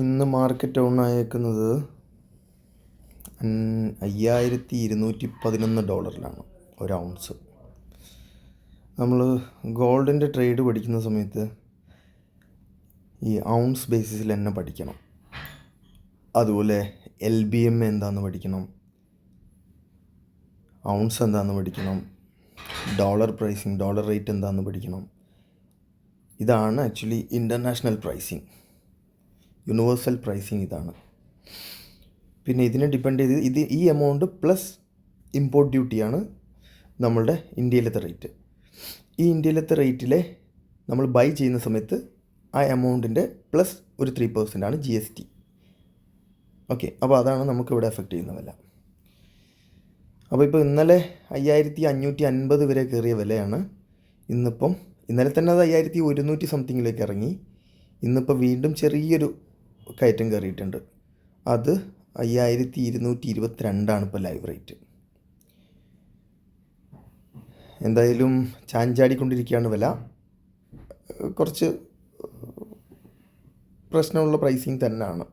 ഇന്ന് market on ആയേക്കുന്നത് $5211 ഒരു ounce. നമ്മൾ ഗോൾഡിൻ്റെ ട്രേഡ് പഠിക്കുന്ന സമയത്ത് ഈ ഔൺസ് ബേസിസിൽ തന്നെ പഠിക്കണം. അതുപോലെ LBM എന്താണെന്ന് പഠിക്കണം, ഔൺസ് എന്താണെന്ന് പഠിക്കണം, ഡോളർ പ്രൈസിങ്, ഡോളർ റേറ്റ് എന്താണെന്ന് പഠിക്കണം. ഇതാണ് actually international pricing, universal pricing ഇതാണ്. പിന്നെ ഇതിനെ ഡിപ്പെൻഡ് ചെയ്ത് ഈ എമൗണ്ട് പ്ലസ് ഇമ്പോർട്ട് ഡ്യൂട്ടിയാണ് നമ്മളുടെ ഇന്ത്യയിലത്തെ റേറ്റ്. ഈ ഇന്ത്യയിലത്തെ റേറ്റിലെ നമ്മൾ ബൈ ചെയ്യുന്ന സമയത്ത് ആ എമൗണ്ടിൻ്റെ പ്ലസ് ഒരു 3% GST. ഓക്കെ, അപ്പോൾ അതാണ് നമുക്കിവിടെ എഫക്റ്റ് ചെയ്യുന്ന വില. അപ്പോൾ ഇപ്പോൾ ഇന്നലെ 5550 വരെ കയറിയ വിലയാണ്. ഇന്നലെ തന്നെ അത് 5100 സംതിങ്ങിലേക്ക് ഇറങ്ങി. ഇന്നിപ്പോൾ വീണ്ടും ചെറിയൊരു കയറ്റം കയറിയിട്ടുണ്ട്. അത് 5222 ഇപ്പോൾ ലൈവ് റേറ്റ്. എന്തായാലും ചാഞ്ചാടിക്കൊണ്ടിരിക്കുകയാണ് വില. കുറച്ച് പ്രശ്നമുള്ള പ്രൈസിങ് തന്നെയാണ്.